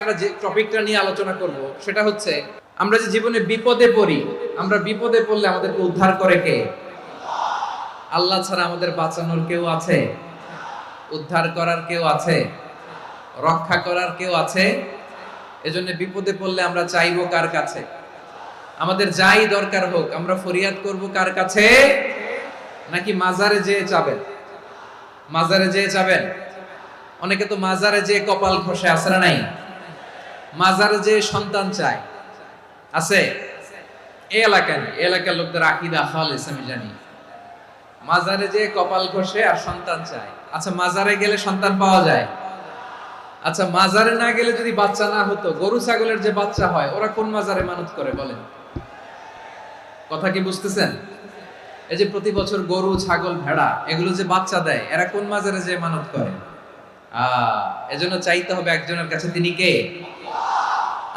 আমরা যে টপিকটা নিয়ে আলোচনা করব সেটা হচ্ছে আমরা যে জীবনে বিপদে পড়ি, আমরা বিপদে পড়লে আমাদেরকে উদ্ধার করে কে? আল্লাহ ছাড়া আমাদের বাঁচানোর কেউ আছে? উদ্ধার করার কেউ আছে? রক্ষা করার কেউ আছে? এজন্য বিপদে পড়লে আমরা চাইবো কার কাছে? আমাদের যাই দরকার হোক আমরা ফরিয়াদ করব কার কাছে? নাকি মাজারে যেয়ে চাবেন? মাজারে যেয়ে চাবেন? অনেকে তো মাজারে যেয়ে কপাল ঘষে, আছে না নাই? মাজারে যে সন্তান চায়, আছে? এই এলাকার লোকদের আকীদা খালেস আমি জানি। মাজারে যে কপাল ঘষে আর সন্তান চায়। আচ্ছা, মাজারে গেলে সন্তান পাওয়া যায়? আচ্ছা, মাজারে না গেলে যদি বাচ্চা না হতো, গরু ছাগলের যে বাচ্চা হয় ওরা কোন মাজারে মানত করে বলেন? কথা কি বুঝতেছেন? এই যে প্রতি বছর গরু ছাগল ভেড়া এগুলো যে বাচ্চা দেয়, এরা কোন মাজারে যে মানত করে? এজন্য চাইতে হবে একজনের কাছে, তিনি কে?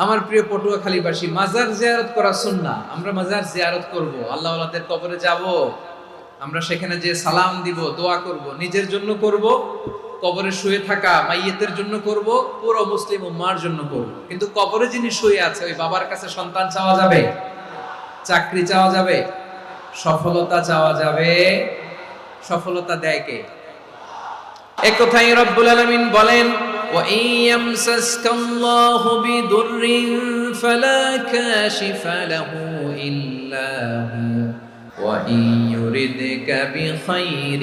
আমার প্রিয় পটুয়াখালীবাসী, মাজার জিয়ারত করা সুন্নাহ। আমরা মাজার জিয়ারত করব, আল্লাহ ওয়ালাদের কবরে যাব, আমরা সেখানে যে সালাম দিব, দোয়া করব, নিজের জন্য করব, কবরে শুয়ে থাকা মাইয়েতের জন্য করব, পুরো মুসলিম উম্মার জন্য করব। কিন্তু কবরে যিনি শুয়ে আছে ওই বাবার কাছে সন্তান চাওয়া যাবে? চাকরি চাওয়া যাবে? সফলতা চাওয়া যাবে? সফলতা দেয় কে? এক কথাই রব্বুল আলামিন বলেন, وَإِن يَمْسَسْكَ اللَّهُ بِضُرٍّ فَلَا كَاشِفَ لَهُ إِلَّا هُوَ وَإِن يُرِدْكَ بِخَيْرٍ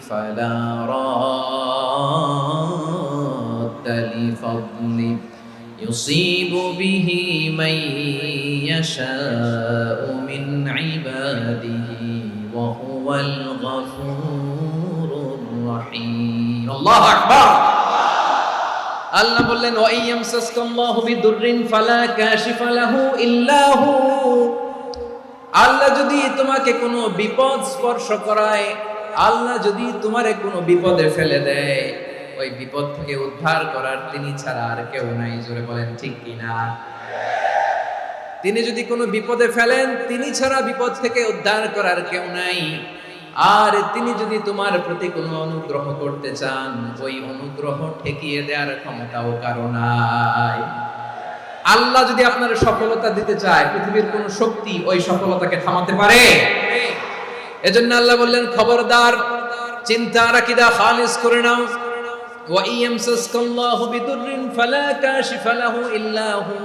فَلَا رَادَّ لِفَضْلِهِ يُصِيبُ بِهِ مَن يَشَاءُ مِنْ عِبَادِهِ وَهُوَ الْغَفُورُ الرَّحِيمُ الله أكبر। আল্লাহ বললেন, وَإِن يَمْسَسْكَ اللَّهُ بِضُرٍّ فَلَا كَاشِفَ لَهُ إِلَّا هُوَ। আল্লাহ যদি তোমাকে কোনো বিপদ স্পর্শ করায়, আল্লাহ যদি তোমারে কোনো বিপদে ফেলে দেয়, ওই বিপদ থেকে উদ্ধার করার তিনি ছাড়া আর কেউ নাই। জোরে বলেন ঠিক কিনা? তিনি যদি কোনো বিপদে ফেলেন, তিনি ছাড়া বিপদ থেকে উদ্ধার করার কেউ নাই। আর তিনি যদি তোমার প্রতি কোনো অনুগ্রহ করতে চান, ওই অনুগ্রহ ঠেকিয়ে দেওয়ার ক্ষমতাও কারো নাই। আল্লাহ যদি আপনার সফলতা দিতে চায়, পৃথিবীর কোন শক্তি ওই সফলতাকে থামাতে পারে? এজন্য আল্লাহ বললেন, খবরদার, চিন্তার আকীদা খালিস করে নাও। وَإِن يَمْسَسْكَ اللَّهُ بِضُرٍّ فَلَا كَاشِفَ لَهُ إِلَّا هُوَ।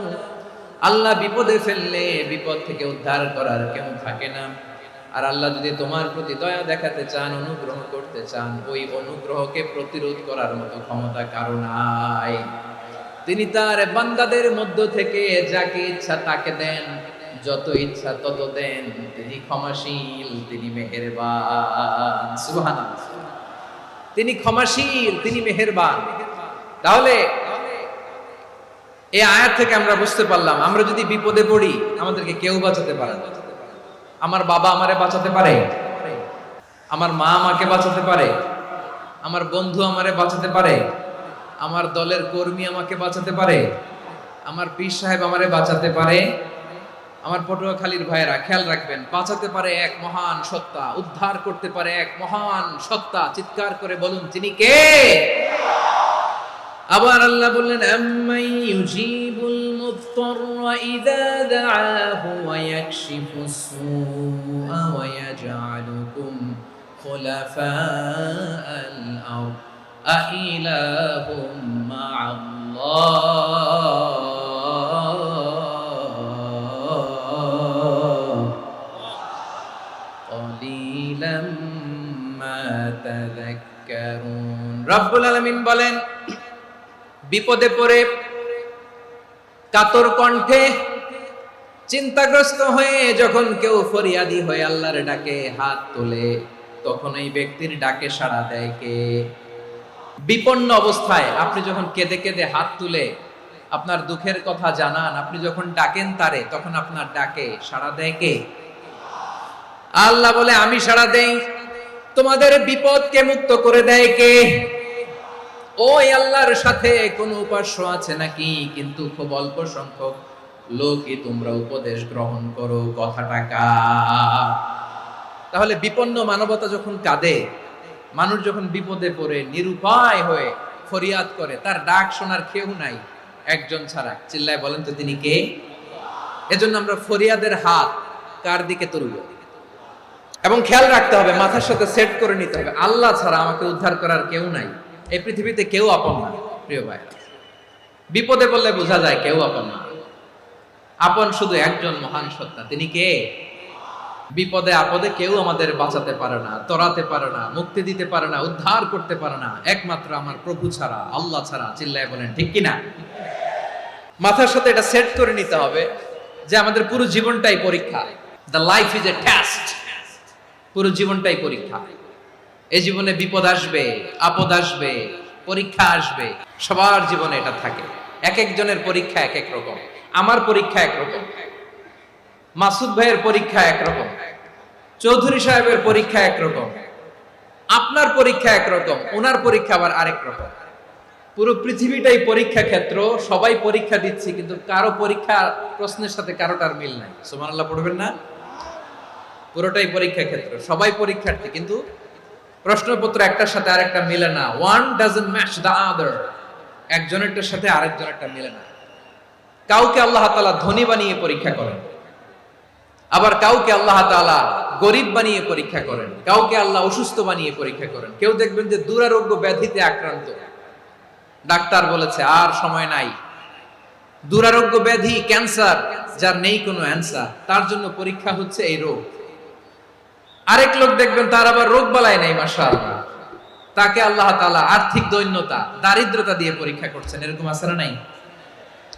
আল্লাহ বিপদে ফেললে বিপদ থেকে উদ্ধার করার কেউ থাকে না। আর আল্লাহ যদি তোমার প্রতি দয়া দেখাতে চান, অনুগ্রহ করতে চান, ওই অনুগ্রহকে প্রতিরোধ করার মতো ক্ষমতা কারো নাই। তিনি তার বান্দাদের মধ্য থেকে যাকে ইচ্ছা তাকে দেন, যত ইচ্ছা তত দেন। তিনি ক্ষমাশীল, তিনি মেহেরবান। সুবহানাল্লাহ। তিনি ক্ষমাশীল, তিনি মেহেরবান। তাহলে এই আয়াত থেকে আমরা বুঝতে পারলাম, আমরা যদি বিপদে পড়ি আমাদেরকে কেউ বাঁচাতে পারে না। আমার বাবা আমারে বাঁচাতে পারে, আমার মা আমাকে বাঁচাতে পারে, আমার বন্ধু আমারে বাঁচাতে পারে, আমার দলের কর্মী আমাকে বাঁচাতে পারে, আমার পীর সাহেব আমারে বাঁচাতে পারে। আমার পটুয়াখালীর ভাইয়েরা খেয়াল রাখবেন, বাঁচাতে পারে এক মহান সত্তা, উদ্ধার করতে পারে এক মহান সত্তা। চিৎকার করে বলুন, তিনি কে? আবার আল্লাহ বললেন, আম্মান ইউজিবুল মুফতাররা ইযা দাআহু ওয়া ইয়াকশিফুস সুআ ওয়া ইয়াজআলুকুম খুলাফাআল আরদ আইলাহুম মা'আল্লাহ ক্বালিলাম মা তাযাক্কারুন। রব্বুল আলামিন বলেন, বিপদে পড়ে কাতর কণ্ঠে চিন্তাগ্রস্ত হয়ে যখন কেউ ফরিয়াদি হয়ে আল্লাহর ডাকে হাত তোলে, তখন এই ব্যক্তির ডাকে সাড়া দেয় কে? বিপন্ন অবস্থায় আপনি যখন কেঁদে কেঁদে হাত তুলে আপনার দুঃখের কথা জানান, আপনি যখন ডাকেন তারে, তখন আপনার ডাকে সাড়া দেয় কে? আল্লাহ বলে, আমি সাড়া দেই। তোমাদের বিপদকে মুক্ত করে দেয় কে? ওই আল্লাহর সাথে কোন উপাস্য আছে নাকি? কিন্তু খুব অল্প সংখ্যক লোকই তোমরা উপদেশ গ্রহণ করো। কথাটা কার? তাহলে বিপন্ন মানবতা যখন কাঁদে, মানুষ যখন বিপদে পড়ে নিরুপায় হয়ে ফরিয়াদ করে, তার ডাক শোনার কেউ নাই, একজন ছাড়া। চিল্লায় বলেন তো তিনি কে? এজন্য আমরা ফরিয়াদের হাত কার দিকে তুলব? এবং খেয়াল রাখতে হবে, মাথার সাথে সেট করে নিতে হবে, আল্লাহ ছাড়া আমাকে উদ্ধার করার কেউ নাই। এই পৃথিবীতে কেউ আপন না। প্রিয় ভাইরা, বিপদে বললে বোঝা যায় কেউ আপন না। আপন শুধু একজন মহান সত্তা, তিনি কে? বিপদে আপদে কেউ আমাদের বাঁচাতে পারে না, তরাতে পারে না, মুক্তি দিতে পারে না, উদ্ধার করতে পারে না, একমাত্র আমার প্রভু ছাড়া, আল্লাহ ছাড়া। চিল্লায় বলেন ঠিক কিনা? মাথার সাথে এটা সেট করে নিতে হবে যে আমাদের পুরো জীবনটাই পরীক্ষা। The life is a test. পুরো জীবনটাই পরীক্ষা। এই জীবনে বিপদ আসবে, আপদ আসবে, পরীক্ষা আসবে, সবার জীবনে এটা থাকে। এক একজনের পরীক্ষা এক এক রকম। আমার পরীক্ষা একরকম, মাসুদ ভাইয়ের পরীক্ষা একরকম, চৌধুরী সাহেবের পরীক্ষা একরকম, আপনার পরীক্ষা একরকম, ওনার পরীক্ষা আবার আরেক রকম। পুরো পৃথিবীটাই পরীক্ষা ক্ষেত্র, সবাই পরীক্ষা দিচ্ছি, কিন্তু কারো পরীক্ষা প্রশ্নের সাথে কারোটার মিল নাই। সুবহানাল্লাহ পড়বেন না? পুরোটাই পরীক্ষা ক্ষেত্র, সবাই পরীক্ষার্থী, কিন্তু প্রশ্নপত্র একটার সাথে আরেকটা মিলে না। One doesn't match the other. একজনেরটার সাথে আরেকজনেরটা মিলে না। কাউকে আল্লাহ তাআলা ধনী বানিয়ে পরীক্ষা করেন, আবার কাউকে আল্লাহ তাআলা গরিব বানিয়ে পরীক্ষা করেন, কাউকে আল্লাহ অসুস্থ বানিয়ে পরীক্ষা করেন। কেউ দেখবেন যে দুরারোগ্য ব্যাধিতে আক্রান্ত, ডাক্তার বলেছে আর সময় নাই, দুরারোগ্য ব্যাধি, ক্যান্সার, যার নেই কোনো অ্যান্সার, তার জন্য পরীক্ষা হচ্ছে এই রোগ। আরেক লোক দেখবেন তার আবার রোগ বালাই নাই, মাশাআল্লাহ, তাকে আল্লাহ তাআলা আর্থিক দৈন্যতা, দারিদ্রতা দিয়ে পরীক্ষা করছেন। এরকম আছে না নাই?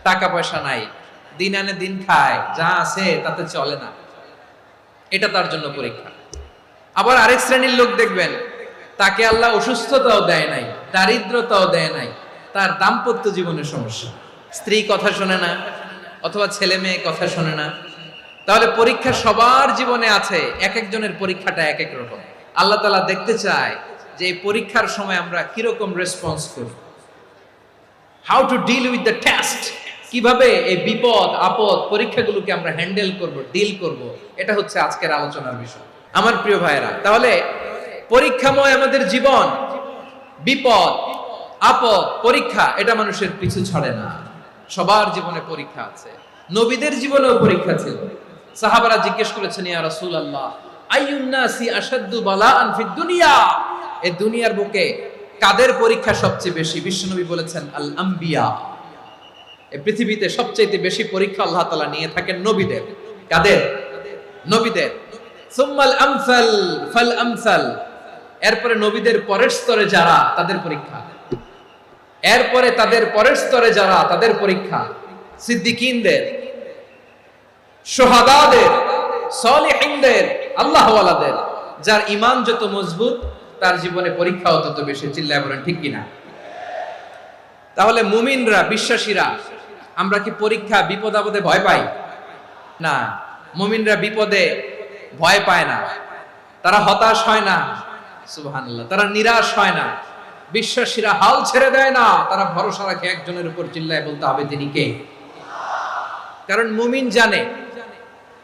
টাকা পয়সা নাই, দিন আনে দিন খায়, যা আছে তাতে চলে না, এটা তার জন্য পরীক্ষা। আবার আরেক শ্রেণীর লোক দেখবেন তাকে আল্লাহ অসুস্থতাও দেয় নাই, দারিদ্রতাও দেয় নাই, তার দাম্পত্য জীবনের সমস্যা, স্ত্রী কথা শোনে না অথবা ছেলে মেয়ে কথা শোনে না। তাহলে পরীক্ষা সবার জীবনে আছে, এক একজনের পরীক্ষাটা এক এক রকম। আল্লাহ তাআলা দেখতে চায় যে এই পরীক্ষার সময় আমরা কিরকম রেসপন্স করি, how to deal with the test, কিভাবে এই বিপদ আপদ পরীক্ষাগুলোকে আমরা হ্যান্ডেল করব, ডিল করব, এটা হচ্ছে আজকের আলোচনার বিষয়। আমার প্রিয় ভাইয়েরা, তাহলে পরীক্ষাময় আমাদের জীবন, বিপদ আপদ পরীক্ষা, এটা মানুষের পিছু ছাড়ে না। সবার জীবনে পরীক্ষা আছে। নবীদের জীবনেও পরীক্ষা ছিল। সাহাবারা জিজ্ঞেস করেছেন, ইয়া রাসূলুল্লাহ, আইয়ুন নাসি আশাদ্দু বালাআন ফিদ দুনিয়া, এই দুনিয়ার বুকে কাদের পরীক্ষা সবচেয়ে বেশি? বিশ্বনবী বলেছেন, আল আম্বিয়া। এই পৃথিবীতে সবচেয়ে বেশি পরীক্ষা আল্লাহ তাআলা নিয়ে থাকেন নবীদের। কাদের? নবীদের। সুম্মাল আমসাল ফাল আমসাল, এরপরে নবীদের পরের স্তরে যারা, তাদের পরীক্ষা। এরপরে তাদের পরের স্তরে যারা, তাদের পরীক্ষা। সিদ্দিকীনদের, শুহাদাদের, সালিহিনদের, আল্লাহওয়ালাদের। যার ঈমান যত মজবুত, তার জীবনে পরীক্ষাও তত বেশি। চিল্লায় বলেন ঠিক কিনা? তাহলে মুমিনরা, বিশ্বাসীরা, আমরা কি পরীক্ষা বিপদ আপদে ভয় পাই? না, মুমিনরা বিপদে ভয় পায় না, তারা হতাশ হয় না, সুবহানাল্লাহ, তারা নিরাশ হয় না। বিশ্বাসীরা হাল ছেড়ে দেয় না, তারা ভরসা রাখে একজনের উপর। চিল্লায় বলতে হবে তিনি কে? কারণ মুমিন জানে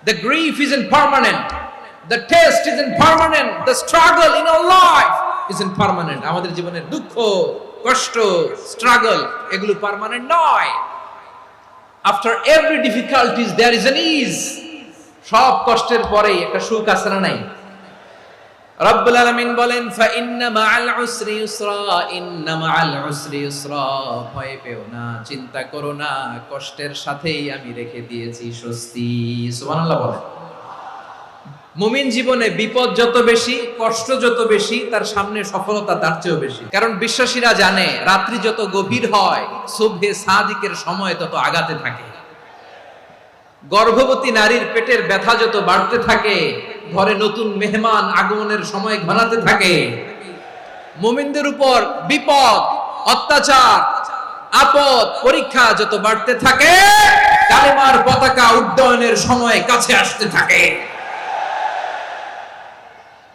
the grief isn't permanent, the test isn't permanent, the struggle in our life isn't permanent. আমাদের জীবনের দুঃখ, কষ্ট, স্ট্রাগল, এগুলো পার্মানেন্ট নয়। After every difficulties there is an ease. সব কষ্টের পরেই একটা সুখ আছে না নাই? রব্বুল আলামিন বলেন, ফা ইন্না মাআল উসরি ইউসরা, ইন্না মাআল উসরি ইউসরা, ভয় পেও না, চিন্তা করো না, কষ্টের সাথেই আমি রেখে দিয়েছি স্বস্তি। সুবহানাল্লাহ বলেন। মুমিন জীবনে বিপদ যত বেশি, কষ্ট যত বেশি, তার সামনে সফলতা তার চেয়েও বেশি। কারণ বিশ্বাসীরা জানে রাত্রি যত গভীর হয়, সুবহে সাদিকের সময় তত আগাতে থাকে। গর্ভবতী নারীর পেটের ব্যথা যত বাড়তে থাকে, ঘরে নতুন মেহমান আগমনের সময় ঘনাতে থাকে। মুমিনদের উপর বিপদ, অত্যাচার, আপদ, পরীক্ষা যত বাড়তে থাকে, কালেমার পতাকা উড্ডয়নের সময় কাছে আসতে থাকে।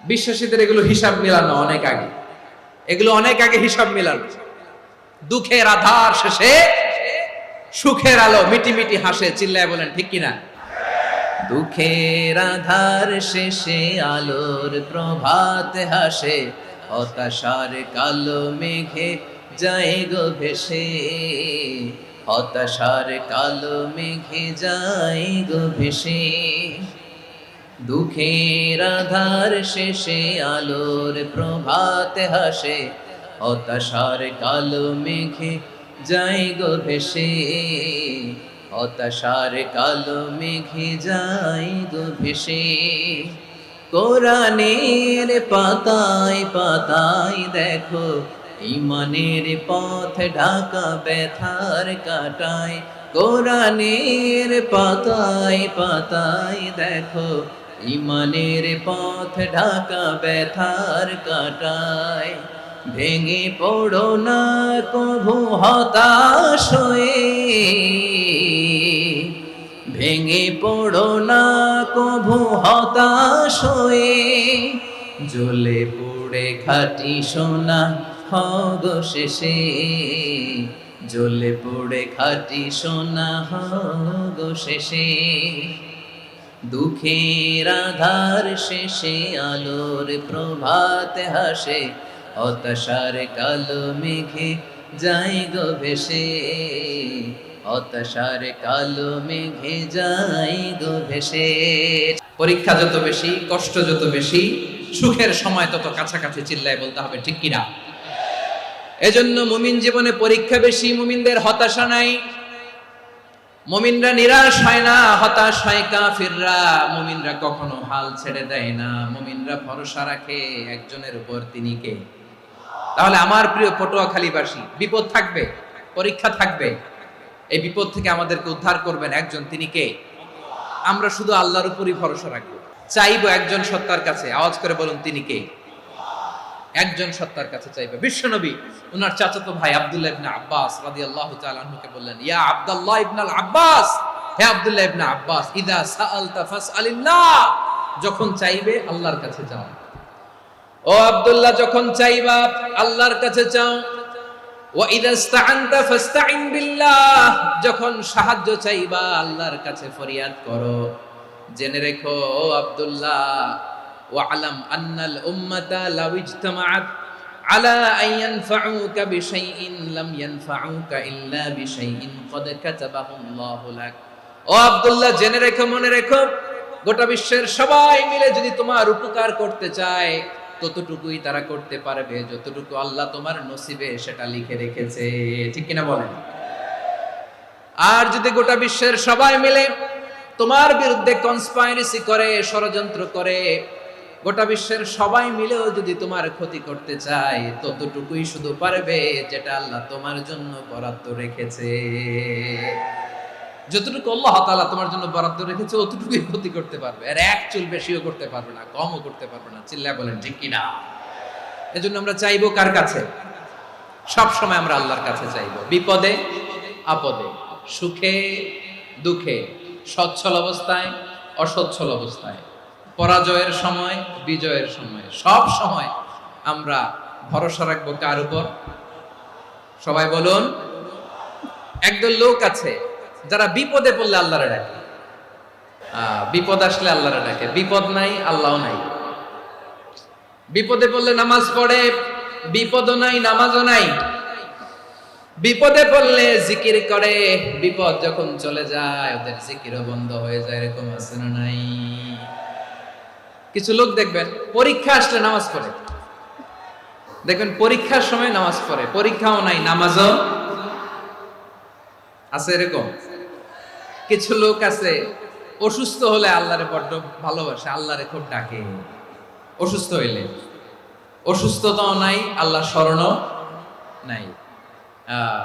বিশ্বাসীদের এগুলো হিসাব মিলানো অনেক আগে, এগুলো অনেক আগে হিসাব মিলানো। দুঃখের আধার শেষে সুখের আলো মিটি মিটি হাসে। চিল্লায় বলেন ঠিক কিনা? দুঃখের আধার শেষে আলোর প্রভাত হাসে, হতাশার কালো মেঘে যায় গো ভেসে, হতাশার কালো মেঘে যায় গো ভেসে, দুঃখের আধার শেষে আলোর প্রভাতে হাসে, হতাশার কালো মেঘে যায় গো ভেসে, হতাশার কালো মেঘে যায় গো ভেসে। কোরআনের পাতায় পাতায় দেখো ঈমানের পথ ঢাকা ব্যথার কাটায়, কোরআনের পাতায় পাতায় দেখো ঈমানের পথ ঢাকা ব্যথার কাটায়। ভেঙে পড়ো না কভু হতাশ হয়ে, ভেঙে পড়ো না কভু হতাশ হয়ে, জ্বলে পুড়ে খাঁটি সোনা হগো শেষে, জ্বলে পুড়ে খাঁটি সোনা হগো শেষে। দুঃখের আধার শেষে আলোর প্রভাত হাসে, হতাশার কালো মেঘে যায় গো ভেসে, হতাশার কালো মেঘে যায় গো ভেসে। পরীক্ষা যত বেশি, কষ্ট যত বেশি, সুখের সময় তত কাছাকাছি, চিল্লায় বলতে হবে ঠিক কিনা। এজন্য মুমিন জীবনে পরীক্ষা বেশি, মুমিনদের হতাশা নাই। মুমিনরা নিরাশ হয় না, হতাশ হয় কাফিররা। মুমিনরা কখনো হাল ছেড়ে দেয় না, মুমিনরা ভরসা রাখে একজনের উপর, তিনি কে? তাহলে আমার প্রিয় পটুয়াখালীবাসী, বিপদ থাকবে, পরীক্ষা থাকবে, এই বিপদ থেকে আমাদেরকে উদ্ধার করবেন একজন, তিনি কে? আমরা শুধু আল্লাহর উপরই ভরসা রাখবো, চাইবো একজন সত্তার কাছে। আওয়াজ করে বলুন, তিনি কে? একজন সত্তার কাছে চাইবে। বিশ্বনবী ওনার চাচাতো ভাই আব্দুল্লাহ ইবনে আব্বাস রাদিয়াল্লাহু তাআলা আনহুকে বললেন, ইয়া আব্দুল্লাহ ইবনে আব্বাস, হে আব্দুল্লাহ ইবনে আব্বাস, ইদা সাআলতা ফাসআলিল্লাহ, যখন চাইবে আল্লাহর কাছে যাও। ও আব্দুল্লাহ, যখন চাইবা আল্লাহর কাছে চাও। ওয়া ইদা ইসতাআনতা ফাসতাইন বিল্লাহ, যখন সাহায্য চাইবা আল্লাহর কাছে ফরিয়াদ করো। জেনে রেখো ও আব্দুল্লাহ, ওয়া'লাম আন্নাল উম্মাতা লাউ ইজতামাআত আলা আন ইয়ানফাউকা বিশাইইন লাম ইয়ানফাউকা ইল্লা বিশাইইন ক্বাদ কাতাবাহু আল্লাহু লাক। ও আব্দুল্লাহ, জেনে রেখো, মনে রেখো, গোটা বিশ্বের সবাই মিলে যদি তোমার উপকার করতে চায়, ততটুকুই তারা করতে পারবে যতটুকু আল্লাহ তোমার নসিবে সেটা লিখে রেখেছে। ঠিক কিনা বলেন? আর যদি গোটা বিশ্বের সবাই মিলে তোমার বিরুদ্ধে কনস্পাইরেসি করে, ষড়যন্ত্র করে, গোটা বিশ্বের সবাই মিলেও যদি তোমার ক্ষতি করতে চায়, ততটুকুই শুধু পারবে যেটা আল্লাহ তোমার জন্য বরাদ্দ রেখেছে। যতটুকু আল্লাহ তাআলা তোমার জন্য বরাদ্দ রেখেছে অতটুকুই ক্ষতি করতে পারবে, আর এক চুল বেশিও করতে পারবে না, কমও করতে পারবে না। চিল্লায় বলেন ঠিক কিনা। এজন্য আমরা চাইবো কার কাছে? সব সময় আমরা আল্লাহর কাছে চাইবো, বিপদে আপদে, সুখে দুঃখে, সচ্ছল অবস্থায় অসচ্ছল অবস্থায়, পরাজয়ের সময় বিজয়ের সময়, সব সময় আমরা ভরসা রাখবো কার উপর? সবাই বলুন। একদল লোক আছে যারা বিপদে পড়লে আল্লাহরে ডাকে, বিপদ আসলে আল্লাহরে ডাকে, বিপদ নাই আল্লাহও নাই। বিপদে পড়লে নামাজ পড়ে, বিপদও নাই নামাজও নাই। বিপদে পড়লে জিকির করে, বিপদ যখন চলে যায় ওদের জিকিরও বন্ধ হয়ে যায়। এরকম আছে না নাই? কিছু লোক দেখবেন পরীক্ষা আসলে নামাজ পড়ে, দেখবেন পরীক্ষার সময় নামাজ পড়ে, পরীক্ষাও নাই নামাজও আছে। এরকম কিছু লোক আছে অসুস্থ হলে আল্লাহরে বড্ড ভালোবাসে, আল্লাহরে খুব ডাকে। অসুস্থ হইলে অসুস্থতাও নাই, আল্লাহ স্মরণও নাই।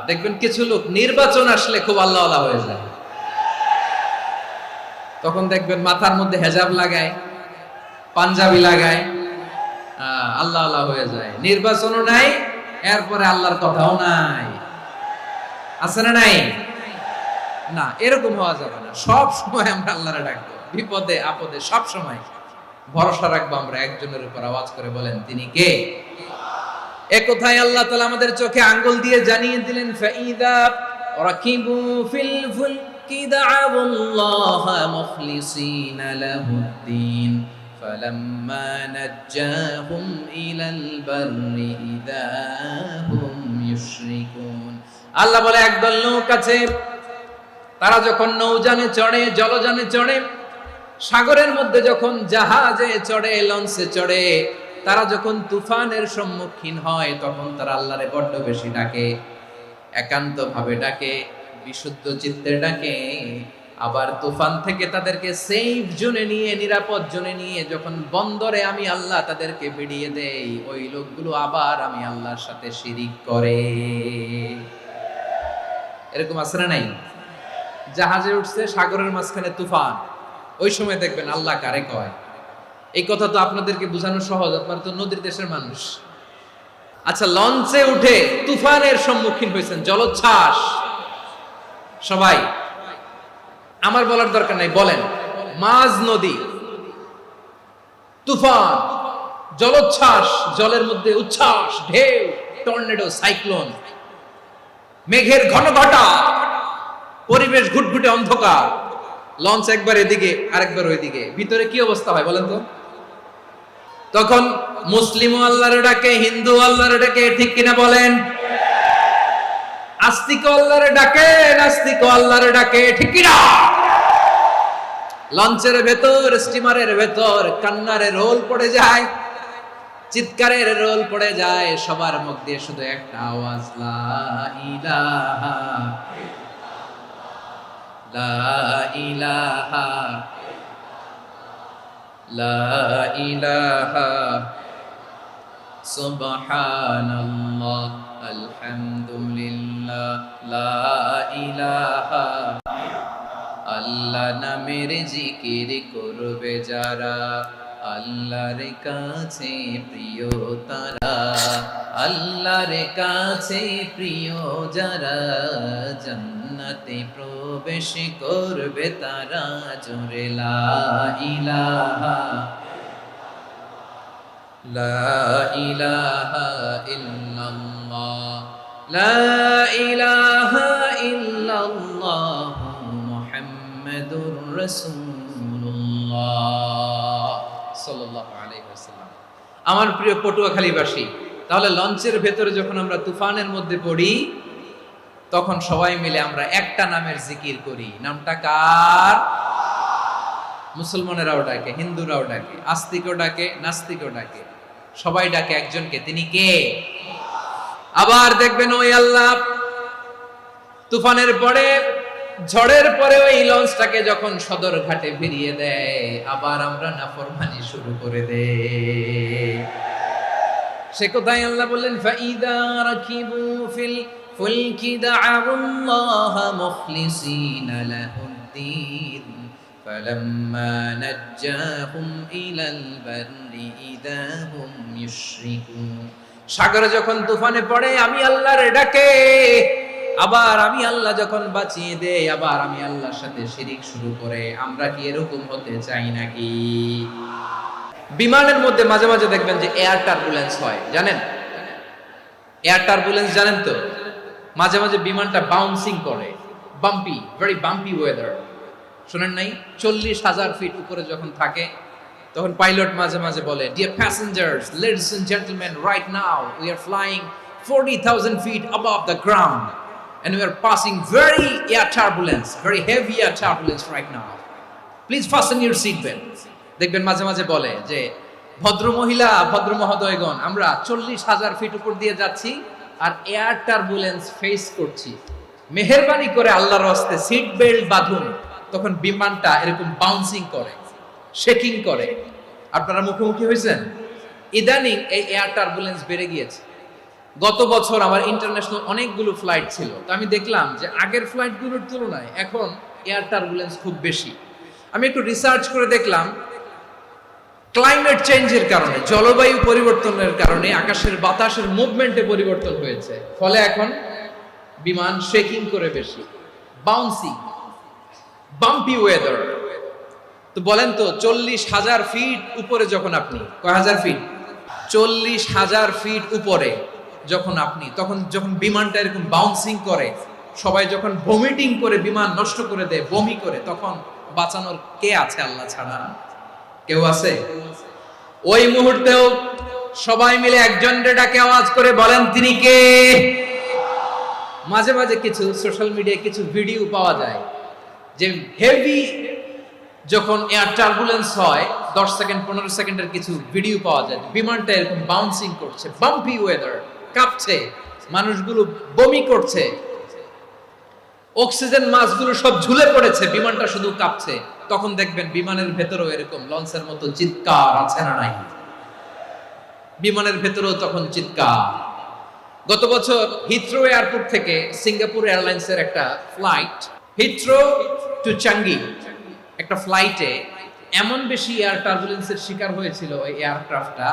দেখবেন কিছু লোক নির্বাচন আসলে খুব আল্লাহওয়ালা হয়ে যায়, তখন দেখবেন মাথার মধ্যে হেজাব লাগায়, পাঞ্জাবি লাগায়, আল্লাহওয়ালা হয়ে যায়। নির্বাচনও নাই, এরপরে আল্লাহর কথাও নাই। আছে না নাই? না, এরকম হওয়া যাবে না। সব সময় আমরা আল্লাহরে ডাকবো, বিপদে আপদে সব সময় ভরসা রাখবো আমরা একজনের উপর। আওয়াজ করে বলেন, তিনি কে? এ কথাই আল্লাহ তাআলা আমাদের চোখে আঙ্গুল দিয়ে জানিয়ে দিলেন, ফাইদা রাকিবু ফিল ফুলকি দা'আউল্লাহা মুখলিসিনা লাহুদ্দিন ফালাম্মা নাজ্জাহুম ইলাল বাররি ইযা হুম ইউশরিকুন। আল্লাহ বলে একদল লোক আছে, তারা যখন নৌযানে চড়ে, জলযানে চড়ে, সাগরের মধ্যে যখন জাহাজে চড়ে, লঞ্চে চড়ে, তারা যখন তুফানের সম্মুখীন হয় তখন তারা আল্লাহরে বড্ড বেশি ডাকে, একান্ত ভাবে ডাকে, বিশুদ্ধ চিত্তে ডাকে। আবার তুফান থেকে তাদেরকে সেফ জোনে নিয়ে, নিরাপদ জোনে নিয়ে যখন বন্দরে আমি আল্লাহ তাদেরকে ভিড়িয়ে দেই, ওই লোকগুলো আবার আমি আল্লাহর সাথে শিরিক করে। এরকম আছে না নাই? জাহাজে উঠছে, সাগরের মাঝখানে তুফান, ওই সময় দেখবেন আল্লাহ কারে কয়। এই কথা তো আপনাদেরকে বোঝানো সহজ, আপনারা তো নদীর দেশের মানুষ। আচ্ছা, লঞ্চে উঠে তুফানের সম্মুখীন হয়েছেন, জলোচ্ছ্বাস, সবাই, আমার বলার দরকার নাই, বলেন, মাঝ নদী, তুফান, জলোচ্ছ্বাস, জলের মধ্যে উচ্ছ্বাস, ঢেউ, টর্নেডো, সাইক্লোন, মেঘের ঘনঘটা, পরিবেশ ঘুটঘুটে অন্ধকার, লঞ্চ একবার এদিকে আরেকবার ওইদিকে, ভিতরে কি অবস্থা হয় বলেন তো? তখন মুসলিম আল্লাহর ডাকে, হিন্দু আল্লাহর ডাকে, ঠিক কিনা বলেন? আস্তিক আল্লাহর ডাকে, নাস্তিক আল্লাহর ডাকে, ঠিক কিনা? লঞ্চের ভেতর, স্টিমারের ভেতর কান্নারে রোল পড়ে যায়, চিৎকারের রোল পড়ে যায়, সবার মুখ দিয়ে শুধু একটা আওয়াজ, লা ইলাহা লা ইলাহা লা ইলাহা সুবহানাল্লাহ আলহামদুলিল্লাহ লা ইলাহা। আল্লাহ নামের জিকির করবে যারা, আল্লাহর কাছে প্রিয় তারা, আল্লাহর কাছে প্রিয় যারা, জান্নাতে প্রবেশ করবে তারা, জোরে লা ইলাহা লা ইলাহা ইল্লাল্লাহ লা ইলাহা ইল্লাল্লাহ মুহাম্মাদুর রাসূলুল্লাহ সাল্লাল্লাহু আলাইহি ওয়াসাল্লাম। আমার প্রিয় পটুয়াখালীবাসী, তাহলে লঞ্চের ভেতরে যখন আমরা তুফানের মধ্যে পড়ি, তখন সবাই মিলে আমরা একটা নামের জিকির করি। নামটা কার? মুসলমানেরাও ডাকে, হিন্দুরাও ডাকে, আস্তিকও ডাকে, নাস্তিকও ডাকে, সবাই ডাকে একজনকে, তিনি কে? আবার দেখবেন ওই আল্লাহ তুফানের পরে, ঝড়ের পরে ওই লঞ্চটাকে যখন সদর ঘাটে ফিরিয়ে দেয়, আবার আমরা নাফরমানি শুরু করে দেই। সে কোথায় আল্লাহ বললেন, ফাইদা রাকিবু ফিল ফুলকি দা'আল্লাহ মুখলিসিনা লাহুদ্দিন ফালাম্মা নাজ্জাহুম ইলাল বাররি ইযা হুম ইউশরিকুন। সাগরে যখন তুফানে পড়ে আমি আল্লাহর ডাকে, আবার আমি আল্লাহ যখন বাঁচিয়ে দেই, আবার আমি আল্লাহর সাথে শিরিক শুরু করে। আমরা কি এরকম হতে চাই নাকি? বিমানের মধ্যে মাঝে মাঝে দেখবেন যে এয়ার টার্বুলেন্স হয়, জানেন? এয়ার টার্বুলেন্স জানেন তো? মাঝে মাঝে বিমানটা বাউন্সিং করে, বাম্পি, ভেরি বাম্পি ওয়েদার। শুনেন নাই? 40,000 ফিট উপরে যখন থাকে, তখন পাইলট মাঝে মাঝে বলে, dear passengers, ladies and gentleman, right now we are flying 40,000 feet above the ground and we are passing very air turbulence, very heavy air turbulence right now. Please fasten your seat belts. দেখবেন মাঝে মাঝে বলে যে, ভদ্র মহিলা, ভদ্র মহোদয়গণ, আমরা 40,000 ফিট উপর দিয়ে যাচ্ছি আর এয়ার টার্বুলেন্স ফেস করছি, মেহেরবানি করে আল্লাহর রাস্তে সিট বেল্ট বাঁধুন। তখন বিমানটা এরকম বাউন্সিং করে, শেকিং করে। আপনারা মুখোমুখি হয়েছেন? ইদানিং এই এয়ার টার্বুলেন্স বেড়ে গিয়েছে। গত বছর আমার ইন্টারন্যাশনাল অনেকগুলো ফ্লাইট ছিল, তো আমি দেখলাম যে আগের ফ্লাইটগুলোর তুলনায় এখন এয়ার টার্বুলেন্স খুব বেশি। আমি একটু রিসার্চ করে দেখলাম, ক্লাইমেট চেঞ্জের কারণে, জলবায়ু পরিবর্তনের কারণে আকাশের বাতাসের মুভমেন্টে পরিবর্তন হয়েছে, ফলে এখন বিমান শেকিং করে বেশি, বাউন্সিং, বাম্পি ওয়েদার। তো বলেন তো, 40,000 ফিট উপরে যখন আপনি, কয় হাজার ফিট? 40,000 ফিট উপরে যখন আপনি, তখন যখন বিমানটা এরকম বাউন্সিং করে, সবাই যখন ভমিটিং করে বিমান নষ্ট করে দেয়, বমি করে, তখন বাঁচানোর কে আছে আল্লাহ ছাড়া? কেউ আছে? ওই মুহূর্তেও সবাই মিলে একজনের ডাকে আওয়াজ করে বলেন, তিনি কে? মাঝে মাঝে কিছু সোশ্যাল মিডিয়ায় কিছু ভিডিও পাওয়া যায় যে হেভি যখন এয়ার টার্বুলেন্স হয় 10 সেকেন্ড 15 সেকেন্ডের কিছু ভিডিও পাওয়া যায় বিমানটা এরকম বাউন্সিং করছে, বাম্পি ওয়েদার, কাঁপছে, মানুষগুলো বমি করছে, অক্সিজেন মাসগুলো সব ঝুলে পড়েছে, বিমানটা শুধু কাঁপছে। তখন দেখবেন বিমানের ভেতরেও এরকম লঞ্চের মতো চিৎকার আছে না নাই? বিমানের ভেতরেও তখন চিৎকার। গত বছর হিথ্রো এয়ারপোর্ট থেকে সিঙ্গাপুর এয়ারলাইন্সের একটা ফ্লাইট, হিথ্রো টু চাঙ্গি, একটা ফ্লাইটে এমন বেশি এয়ার টার্বুলেন্সের শিকার হয়েছিল ওই এয়ারক্রাফটটা,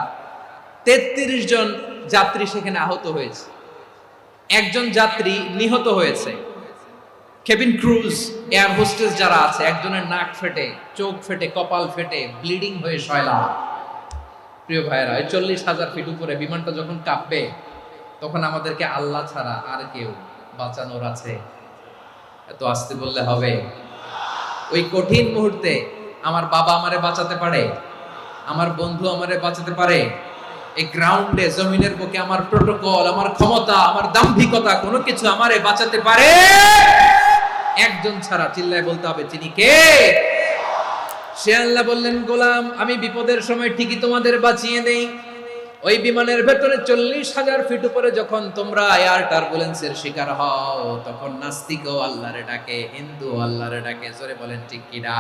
33 জন যাত্রী সেখানে আহত হয়েছে, একজন যাত্রী নিহত হয়েছে। কেবিন ক্রুজ, এয়ার হোস্টেস যারা আছে, একজনের নাক ফেটে, চোখ ফেটে, কপাল ফেটে, ব্লিডিং হয়ে শয়লা। প্রিয় ভাইয়েরা, 40,000 ফিট উপরে বিমানটা যখন কাঁপবে তখন আমাদেরকে আল্লাহ ছাড়া আর কেউ বাঁচানোর আছে? এত আস্তে বললে হবে? ওই কঠিন মুহূর্তে আমার বাবা আমারে বাঁচাতে পারে, আমার বন্ধু আমারে বাঁচাতে পারে। এই গ্রাউন্ডে, জমিনের বুকে আমার প্রোটোকল, আমার ক্ষমতা, আমার দাম্ভিকতা কোনো কিছু আমারে বাঁচাতে পারে? একজন ছাড়া। চিল্লায় বলতে হবে, তিনি কে? সে আল্লাহ বললেন, গোলাম আমি বিপদের সময় ঠিকই তোমাদের বাঁচিয়ে দেই। ওই বিমানের ভেতরে 40,000 ফিট উপরে যখন তোমরা এয়ার টার্বুলেন্সের শিকার হও, তখন নাস্তিকও আল্লাহরে ডাকে, হিন্দু আল্লাহরে ডাকে। জোরে বলেন ঠিক কিনা?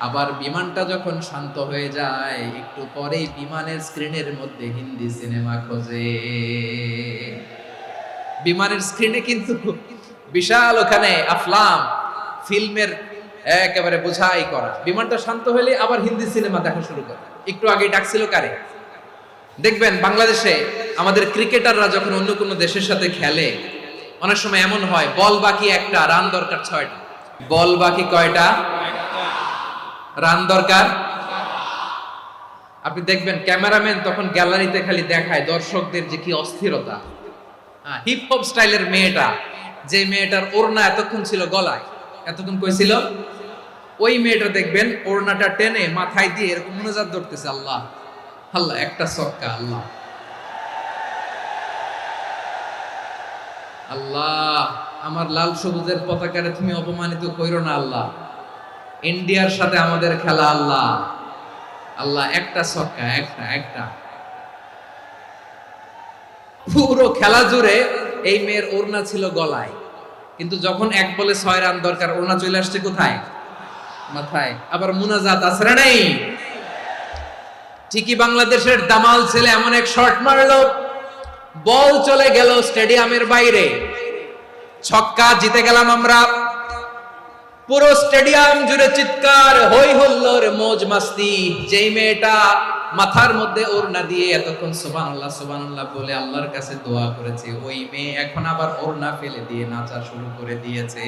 আবার বিমানটা যখন শান্ত হয়ে যায়, একটু পরেই বিমানের স্ক্রিনের মধ্যে হিন্দি সিনেমা খোঁজে। বিমানের স্ক্রিনে কিন্তু বিশাল ওখানে আফলাম ফিল্মের একেবারে বোঝাই করা। বিমানটা শান্ত হলে আবার হিন্দি সিনেমা দেখা শুরু করে। একটু আগে ডাকছিল কারে? দেখবেন বাংলাদেশে আমাদের ক্রিকেটাররা যখন অন্য কোনো দেশের সাথে খেলে, অনেক সময় এমন হয় বল বাকি একটা, রান দরকার 6টা। বল বাকি কয়টা? রান দরকার। আপনি দেখবেন ক্যামেরাম্যান তখন গ্যালারিতে খালি দেখায় দর্শকদের যে কি অস্থিরতা। হিপ হপ স্টাইলের মেয়েটা, যে মেয়েটার ওড়না এতক্ষণ ছিল গলায়, এতক্ষণ কই ছিল, ওই মেয়েটা দেখবেন ওড়নাটা টেনে মাথায় দিয়ে এরকম মুনাজাত ধরতেছে, আল্লাহ আল্লাহ, একটা ছক্কা, আল্লাহ আল্লাহ, আমার লাল সবুজের পতাকারে তুমি অপমানিত কইরো না আল্লাহ, ইন্ডিয়ার সাথে আমাদের খেলা, আল্লাহ আল্লাহ, একটা ছক্কা, একটা একটা। পুরো খেলা জুড়ে এই মেয়ের ওড়না ছিল গলায়, কিন্তু যখন 1 বলে 6 রান দরকার, ওড়না চলে আসছে কোথায়? মাথায়। আবার মুনাজাত আছে না নাই? ঠিকই বাংলাদেশের দামাল ছেলে এমন এক শট মারলো, বল চলে গেল স্টেডিয়ামের বাইরে, ছক্কা, জিতে গেলাম আমরা। পুরো স্টেডিয়াম জুড়ে চিৎকার, হই হুল্লোড়, মौज মাস্তি। যেই মেয়েটা মাথার মধ্যে ওড়না দিয়ে এতক্ষণ সুবহানাল্লাহ সুবহানাল্লাহ বলে আল্লাহর কাছে দোয়া করেছে, ওই মেয়ে এখন আবার ওড়না ফেলে দিয়ে নাচা শুরু করে দিয়েছে।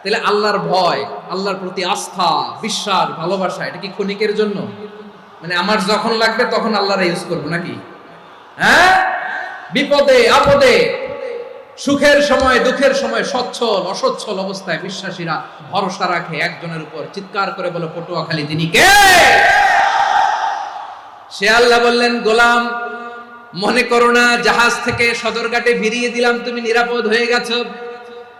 তাহলে আল্লাহর ভয়, আল্লাহর প্রতি আস্থা, বিশ্বাস, ভালোবাসা, এটা কি ক্ষণিকের জন্য? মানে আমার যখন লাগবে তখন আল্লাহর ইউজ করবো নাকি? হ্যাঁ, বিপদে আপদে, সুখের সময় দুঃখের সময়, সচ্ছল অসচ্ছল অবস্থায় বিশ্বাসীরা ভরসা রাখে একজনের উপর। চিৎকার করে বলো, পটুয়াখালী তিনি কে? সে আল্লাহ বললেন, গোলাম মনে করো না জাহাজ থেকে সদরঘাটে ভিড়িয়ে দিলাম তুমি নিরাপদ হয়ে গেছো।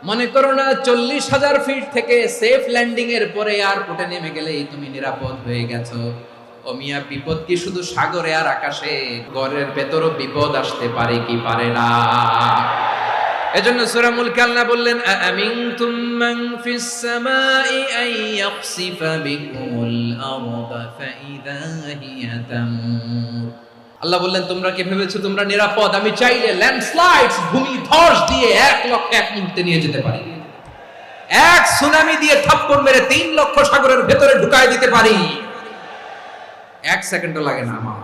মনে করো না 40,000 ফিট থেকে সেফ ল্যান্ডিং এর পরে এয়ারপোর্টে নেমে গেলেই তুমি নিরাপদ হয়ে গেছো। ও মিয়া, বিপদ কি শুধু সাগরে আর আকাশে? ঘরের ভেতরও বিপদ আসতে পারে কি পারে না? এজন্য সূরা মুলক আল্লাহ বললেন, আমিনতুম মান ফিস সামাই আন ইয়াখসিফা বিকুমুল আরদা ফাইযা হিয়া তামুর। আল্লাহ বললেন, তোমরা কি ভেবেছো তোমরা নিরাপদ? আমি চাইলে ল্যান্ডস্লাইডস, ভূমি ধস দিয়ে 1 লক্ষ 1 মুহূর্তে নিয়ে যেতে পারি। এক সুনামি দিয়ে থাপ্পড় মেরে 3 লক্ষ সাগরের ভেতরে ঢুকায় দিতে পারি। 1 সেকেন্ডও লাগে না আমার।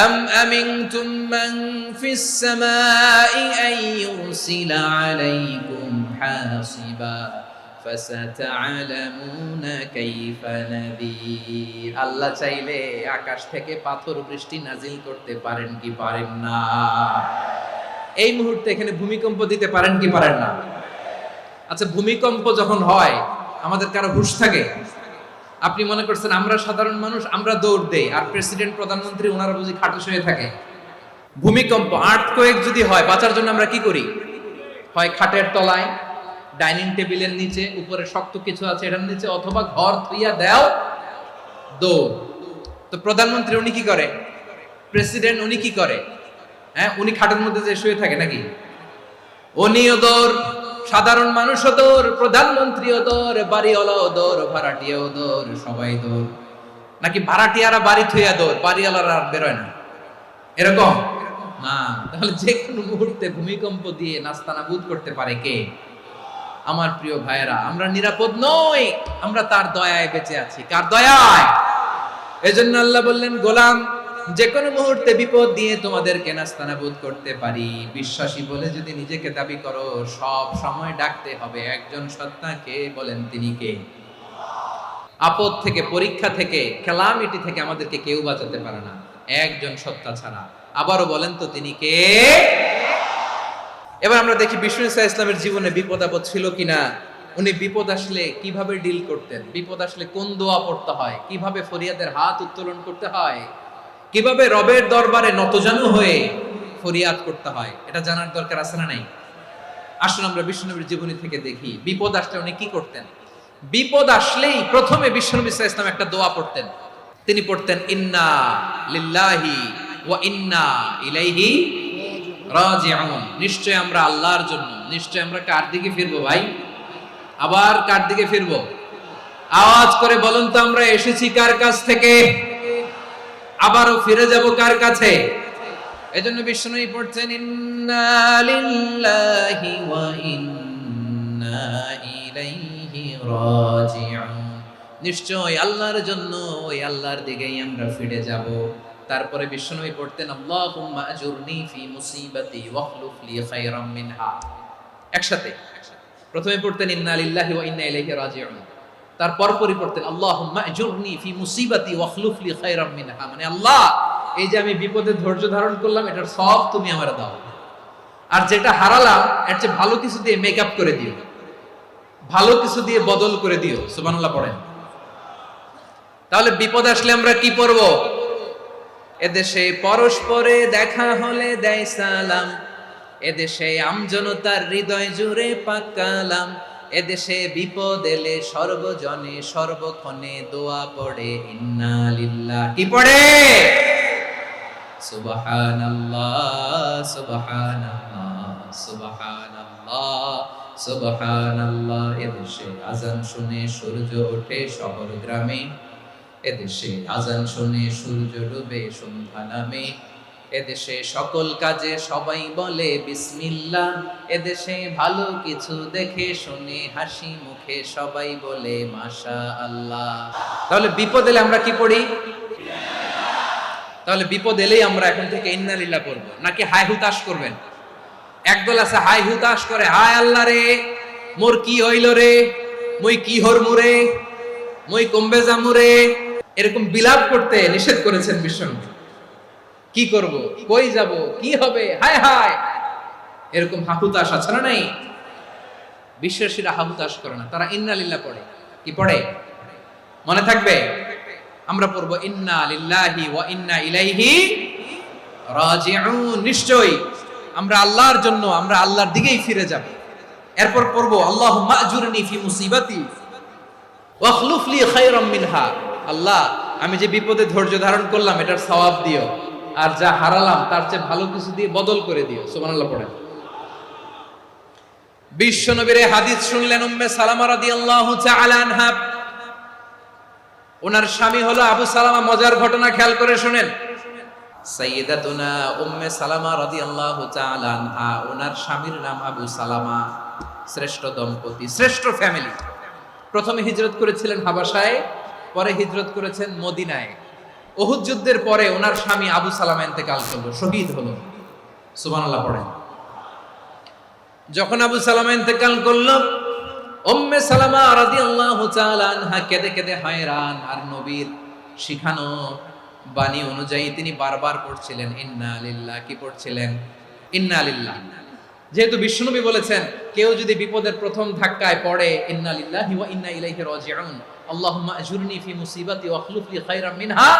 أم أمنتم من في السماء أن يرسل عليكم حاصبا فستعلمون كيف نذير। আল্লাহ চাইলে আকাশ থেকে পাথর বৃষ্টি নাজিল করতে পারেন কি পারেন না? এই মুহূর্তে এখানে ভূমিকম্প দিতে পারেন কি পারেন না? আচ্ছা, ভূমিকম্প যখন হয় আমাদের কারো হুঁশ থাকে? আপনি মনে করছেন আমরা সাধারণ মানুষ, আমরা দৌড় দেই, আর প্রেসিডেন্ট প্রধানমন্ত্রী ওনারা বুঝি খাটে শুয়ে থাকে? ভূমিকম্প, আর্থকোয়েক যদি হয়, বাঁচার জন্য আমরা কি করি? হয় খাটের তলায়, ডাইনিং টেবিলের নিচে, উপরে শক্ত কিছু আছে এটার নিচে, অথবা ঘর থুইয়া দেও দৌড়। তো প্রধানমন্ত্রী উনি কি করে? প্রেসিডেন্ট উনি কি করে? হ্যাঁ, উনি খাটের মধ্যে যে শুয়ে থাকে নাকি? উনিও দৌড়, সাধারণ মানুষও দৌড়, প্রধানমন্ত্রীও দৌড়, বাড়িওয়ালাও দৌড়, ভাড়াটিয়াও দৌড়, সবাই দৌড়। নাকি ভাড়াটিয়ারা বাড়ি থুইয়া দৌড়, বাড়িওয়ালারা আর বেরোয় না, এরকম না? তাহলে যে কোনো মুহূর্তে ভূমিকম্প দিয়ে নাস্তানাবুদ করতে পারে কে? আমার প্রিয় ভাইয়েরা, আমরা নিরাপদ নই, আমরা তার দয়ায় বেঁচে আছি। কার দয়ায়? এজন্য আল্লাহ বললেন, গোলাম, যে কোনো মুহূর্তে বিপদ দিয়ে তোমাদেরকে নাস্তানাবুদ করতে পারি। বিশ্বাসী বলে যদি নিজেকে দাবি করো, সব সময় ডাকতে হবে একজন সত্তাকে। বলেন তিনি কে? আপদ থেকে, পরীক্ষা থেকে, ক্যালামিটি থেকে আমাদেরকে কেউ বাঁচাতে পারে না একজন সত্তা ছাড়া। আবারও বলেন তো তিনি কে? এবার আমরা দেখি বিষ্ণু ইসা ইসলামের জীবনে বিপদ আপদ ছিল কিনা। উনি বিপদ আসলে কিভাবে ডিল করতেন, বিপদ আসলে কোন দোয়া পড়তে হয়, কিভাবে ফরিয়াদের হাত উত্তোলন করতে হয়, কিভাবে রবের দরবারে নতজানু হয়ে ফরিয়াদ করতে হয়, এটা জানার দরকার আছে না নাই? আসুন আমরা বিষ্ণুনবীর জীবনী থেকে দেখি বিপদ আসলে উনি কি করতেন। বিপদ আসলেই প্রথমে বিষ্ণুনবী সাল্লাল্লাহু আলাইহি ওয়াসাল্লাম একটা দোয়া পড়তেন। তিনি পড়তেন, ইন্না লিল্লাহি ওয়া ইন্না ইলাইহি রাজিউন। নিশ্চয় আমরা আল্লাহর জন্য, নিশ্চয় আমরা কার দিকে ফিরবো ভাই? আবার কার দিকে ফিরবো? আওয়াজ করে বলুন তো, আমরা এসেছি কার কাছ থেকে, আবারও ফিরে যাব কার কাছে? এজন্য বিষ্ণুই পড়ছেন, ইন্না লিল্লাহি ওয়া ইন্না ইলাইহি রাজিউন। নিশ্চয় আল্লাহর জন্য, ওই আল্লাহর দিকেই আমরা ফিরে যাব। তারপরে বিষ্ণুই পড়তেন, আল্লাহুম্মা আজুরনি ফি মুসিবাতি ওয়াখলুফ লি খায়রাম মিনহা। একসাথে প্রথমে পড়তেন ইন্না লিল্লাহি ওয়া ইন্না ইলাইহি রাজিউন, তারপর পড়তেন আল্লাহুম্মা আজুরনি ফি মুসিবাতি ওয়াখলুফ লি খায়রাম মিনহা। মানে আল্লাহ, এই যে আমি বিপদে ধৈর্য ধারণ করলাম, এটার সব তুমি আমারে দাও, আর যেটা হারালাম এর চেয়ে ভালো কিছু দিয়ে মেকআপ করে দিও, ভালো কিছু দিয়ে বদল করে দিও। সুবহানাল্লাহ পড়েন। তাহলে বিপদ আসলে আমরা কি পড়ব? এদেশে পরস্পরে দেখা হলে দেয় সালাম, এদেশে আমজনতার হৃদয় জুড়ে পাক কালাম, এদেশে বিপদ এলে সর্বজনে সর্বক্ষণে দোয়া পড়ে ইন্না লিল্লাহ। কি পড়ে? সুবহানাল্লাহ সুবহানাল্লাহ সুবহানাল্লাহ সুবহানাল্লাহ। এদেশে আজান শুনে সূর্য ওঠে শহর গ্রামে, এদেশে আজান শুনে সূর্য ডুবে সন্ধ্যা নামে, এদেশে সকল কাজে সবাই বলে বিসমিল্লাহ, এদেশে ভালো কিছু দেখে শুনে হাসি মুখে সবাই বলে মাশাআল্লাহ। তাহলে বিপদ এলে আমরা কি পড়ি? তাহলে বিপদ এলেই আমরা এখন থেকে ইন্না লিল্লাহ পড়বো, নাকি হাই হুতাশ করবেন? একদল আছে হাই হুতাশ করে, হায় আল্লাহ রে, মোর কি হইল রে, মই কি হরমু রে, মই কমবে জামু রে, এরকম বিলাপ করতে নিষেধ করেছেন বিশ্বনবী। কি করব, কই যাব, কি হবে, হায় হায়, এরকম হাহুতাশ আছে না নাই? বিশ্বাসীরা হাহুতাশ করে না, তারা ইন্না লিল্লাহ পড়ে। কি পড়ে? মনে থাকবে? আমরা পড়ব ইন্না লিল্লাহি ওয়া ইন্না ইলাইহি রাজিউন। নিশ্চয়ই আমরা আল্লাহর জন্য, আমরা আল্লাহর দিকেই ফিরে যাব। এরপর পড়ব আল্লাহুম্মা আজুরনি ফি মুসিবাতি ওয়াখলুফ লি খায়রাম মিনহা। আল্লাহ, আমি যে বিপদে ধৈর্য ধারণ করলাম এটার সওয়াব দিও, আর যা হারালাম তার চেয়ে ভালো কিছু দিয়ে বদল করে দিও। সুবহানাল্লাহ পড়েন। বিশ্বনবীর হাদিস শুনলেন উম্মে সালামা রাদিয়াল্লাহু তাআলা আনহা। ওনার স্বামী হলো আবু সালামা। মজার ঘটনা খেয়াল করে শুনেন। সাইয়্যিদাতুনা উম্মে সালামা রাদিয়াল্লাহু তাআলা আনহা, ওনার স্বামীর নাম আবু সালামা। শ্রেষ্ঠ দম্পতি, শ্রেষ্ঠ ফ্যামিলি। প্রথমে হিজরত করেছিলেন হাবাসায়, পরে হিজরত করেছেন মদিনায়। উহুদ যুদ্ধের পরে ওনার স্বামী আবু সালামা ইন্তেকাল করলো, শহীদ হলো। সুবহানাল্লাহ পড়েন। যখন আবু সালামা ইন্তেকাল করলো, উম্মে সালামা রাদিয়াল্লাহু তাআলা আনহা কেঁদে কেঁদে হয়রান। আর নবীর শিখানো বাণী অনুযায়ী তিনি বারবার পড়ছিলেন ইন্না লিল্লাহ। কি পড়ছিলেন? ইন্না লিল্লাহ। যেহেতু বিশ্বনবী বলেছেন, কেউ যদি বিপদের প্রথম ধাক্কায় পড়ে ইন্না লিল্লাহি ওয়া ইন্না ইলাইহি রাজিউন, আল্লাহুম্মা আজুরনি ফি মুসিবাতি ওয়াখলুফ লি খায়রাম মিনহা,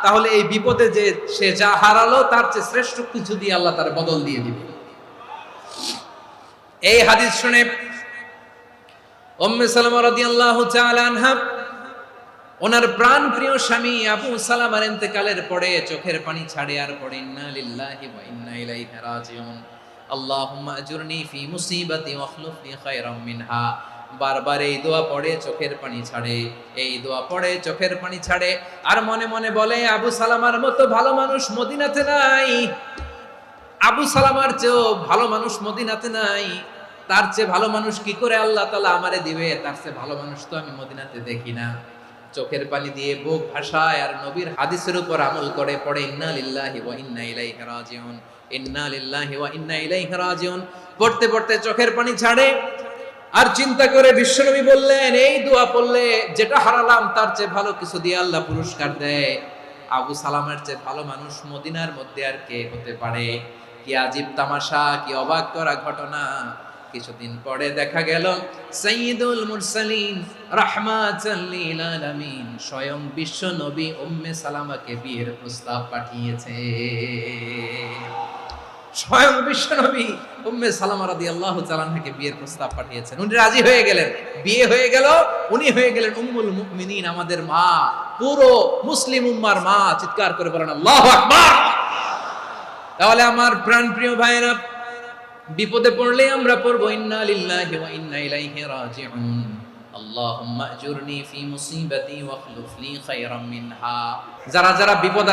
তাহলে এই বিপদে যে সে যা হারালো তার চেয়ে শ্রেষ্ঠ কিছু দিয়ে আল্লাহ তার বদল দিয়ে দিবে। এই হাদিস শুনে উম্মে সালামা রাদিয়াল্লাহু তাআলা আনহা ওনার প্রাণ প্রিয় স্বামী আবু সালামার ইন্তেকালের পরে চোখের পানি ছাড়ে আর পড়ে ইন্না লিল্লাহি ওয়া ইন্না ইলাইহি রাজিউন আল্লাহুম্মা আজুরনি ফি মুসিবাতি ওয়া আখলুফনি খায়রাম মিনহা। বারবার এই দোয়া পড়ে চোখের পানি ছাড়ে, এই দোয়া পড়ে চোখের পানি ছাড়ে, আর মনে মনে বলে আবু সালামার মতো ভালো মানুষ মদিনাতে নাই, আবু সালামার চেয়েও ভালো মানুষ মদিনাতে নাই, তার চেয়ে ভালো মানুষ কি করে আল্লাহ তাআলা আমারে দিবে, তার চেয়ে ভালো মানুষ তো আমি মদিনাতে দেখি না। চোখের পানি দিয়ে বুক ভাসায় আর নবীর হাদিসের উপর আমল করে পড়ে ইন্না লিল্লাহি ওয়া ইন্না ইলাইহি রাজিউন, ইন্না লিল্লাহি ওয়া ইন্না ইলাইহি রাজিউন। পড়তে পড়তে চোখের পানি ছাড়ে আর চিন্তা করে বিশ্বনবী বললেন এই দোয়া পড়লে যেটা হারালাম তার চেয়ে ভালো কিছু দিয়ে আল্লাহ পুরস্কার দেয়। আবু সালামের চেয়ে ভালো মানুষ মদিনার মধ্যে আর কে হতে পারে? কি আজীব তামাশা, কি অবাক করা ঘটনা। কিছুদিন পরে দেখা গেল সাইয়্যিদুল মুরসালিন রাহমাতাল লিল আলামিন স্বয়ং বিশ্ব নবী উম্মে সালামাকে বিয়ের প্রস্তাব পাঠিয়েছে। স্বয়ং বিশ্ব নবী উম্মে সালামা রাদিয়াল্লাহু তাআলা আনহাকে বিয়ের প্রস্তাব পাঠিয়েছেন। উনি রাজি হয়ে গেলেন, বিয়ে হয়ে গেল, উনি হয়ে গেলেন উম্মুল মুমিনিন, আমাদের মা, পুরো মুসলিম উম্মার মা। চিৎকার করে বলেন আল্লাহু আকবার। তাহলে আমার প্রাণপ্রিয় ভাইরা, বিপদে পড়লে আমরা পড়বো ইন্না লিল্লাহি ওয়া ইন্না ইলাইহি রাজিউন আল্লাহুম্মা আজুরনি ফি মুসিবাতি ওয়া আখলুফ লি খায়রাম মিনহা। যারা যারা বিপদ